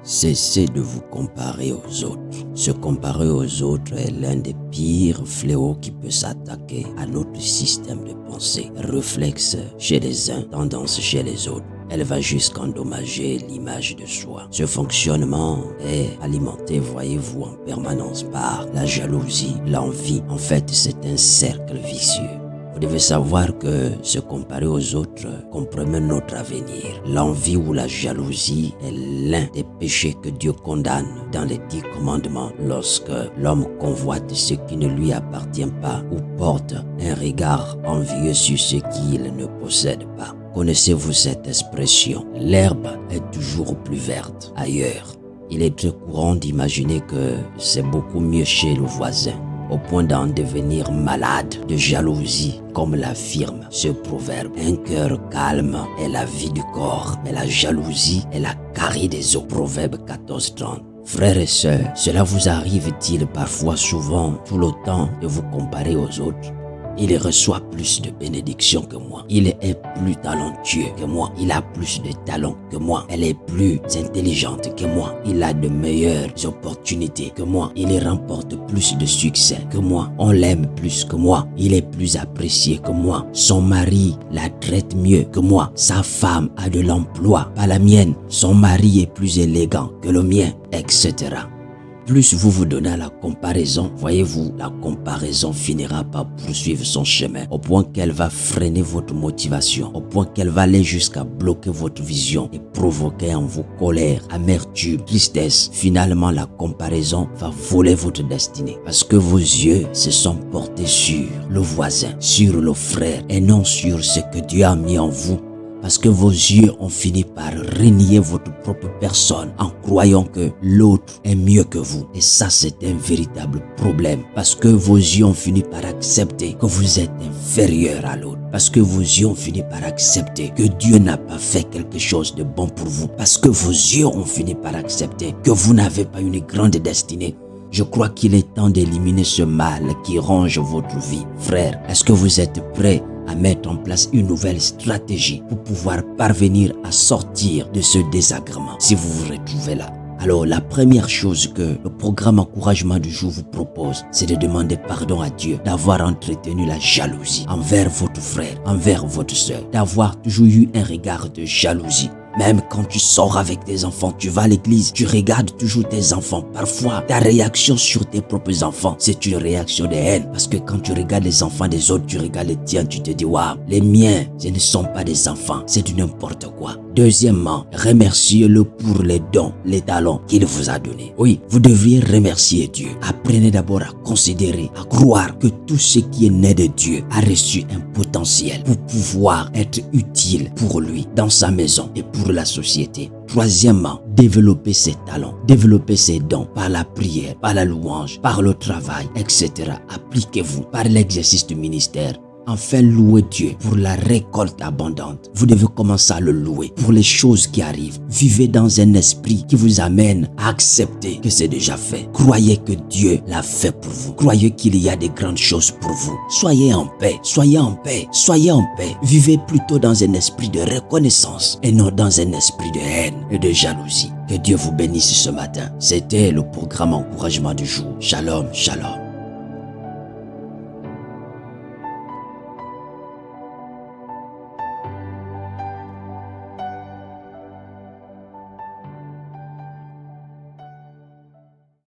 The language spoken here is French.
Cessez de vous comparer aux autres. Se comparer aux autres est l'un des pires fléaux qui peut s'attaquer à notre système de pensée. Réflexe chez les uns, tendance chez les autres. Elle va jusqu'endommager l'image de soi. Ce fonctionnement est alimenté, voyez-vous, en permanence par la jalousie, l'envie. En fait, c'est un cercle vicieux. Vous devez savoir que se comparer aux autres compromet notre avenir. L'envie ou la jalousie est l'un des péchés que Dieu condamne dans les 10 commandements lorsque l'homme convoite ce qui ne lui appartient pas ou porte un regard envieux sur ce qu'il ne possède pas. Connaissez-vous cette expression? L'herbe est toujours plus verte ailleurs. Il est très courant d'imaginer que c'est beaucoup mieux chez le voisin, au point d'en devenir malade de jalousie, comme l'affirme ce proverbe. Un cœur calme est la vie du corps, mais la jalousie est la carie des os. Proverbe 14:30. Frères et sœurs, cela vous arrive-t-il parfois, souvent, tout le temps de vous comparer aux autres? Il reçoit plus de bénédictions que moi. Il est plus talentueux que moi. Il a plus de talent que moi. Elle est plus intelligente que moi. Il a de meilleures opportunités que moi. Il remporte plus de succès que moi. On l'aime plus que moi. Il est plus apprécié que moi. Son mari la traite mieux que moi. Sa femme a de l'emploi, pas la mienne. Son mari est plus élégant que le mien, etc. Plus vous vous donnez à la comparaison, voyez-vous, la comparaison finira par poursuivre son chemin, au point qu'elle va freiner votre motivation, au point qu'elle va aller jusqu'à bloquer votre vision et provoquer en vous colère, amertume, tristesse. Finalement, la comparaison va voler votre destinée, parce que vos yeux se sont portés sur le voisin, sur le frère, et non sur ce que Dieu a mis en vous. Parce que vos yeux ont fini par renier votre propre personne en croyant que l'autre est mieux que vous. Et ça, c'est un véritable problème. Parce que vos yeux ont fini par accepter que vous êtes inférieur à l'autre. Parce que vos yeux ont fini par accepter que Dieu n'a pas fait quelque chose de bon pour vous. Parce que vos yeux ont fini par accepter que vous n'avez pas une grande destinée. Je crois qu'il est temps d'éliminer ce mal qui ronge votre vie. Frère, est-ce que vous êtes prêts à mettre en place une nouvelle stratégie pour pouvoir parvenir à sortir de ce désagrément si vous vous retrouvez là? Alors, la première chose que le programme encouragement du jour vous propose, c'est de demander pardon à Dieu d'avoir entretenu la jalousie envers votre frère, envers votre soeur, d'avoir toujours eu un regard de jalousie. Même quand tu sors avec tes enfants, tu vas à l'église, tu regardes toujours tes enfants. Parfois, ta réaction sur tes propres enfants, c'est une réaction de haine. Parce que quand tu regardes les enfants des autres, tu regardes les tiens, tu te dis, waouh, les miens, ce ne sont pas des enfants, c'est du n'importe quoi. Deuxièmement, remerciez-le pour les dons, les talents qu'il vous a donnés. Oui, vous devriez remercier Dieu. Apprenez d'abord à considérer, à croire que tout ce qui est né de Dieu a reçu un potentiel pour pouvoir être utile pour lui, dans sa maison et pour la société. Troisièmement, développez ses talents, développez ses dons par la prière, par la louange, par le travail, etc. Appliquez-vous par l'exercice du ministère. Enfin, louez Dieu pour la récolte abondante. Vous devez commencer à le louer pour les choses qui arrivent. Vivez dans un esprit qui vous amène à accepter que c'est déjà fait. Croyez que Dieu l'a fait pour vous. Croyez qu'il y a des grandes choses pour vous. Soyez en paix, soyez en paix, soyez en paix. Vivez plutôt dans un esprit de reconnaissance et non dans un esprit de haine et de jalousie. Que Dieu vous bénisse ce matin. C'était le programme encouragement du jour. Shalom, shalom.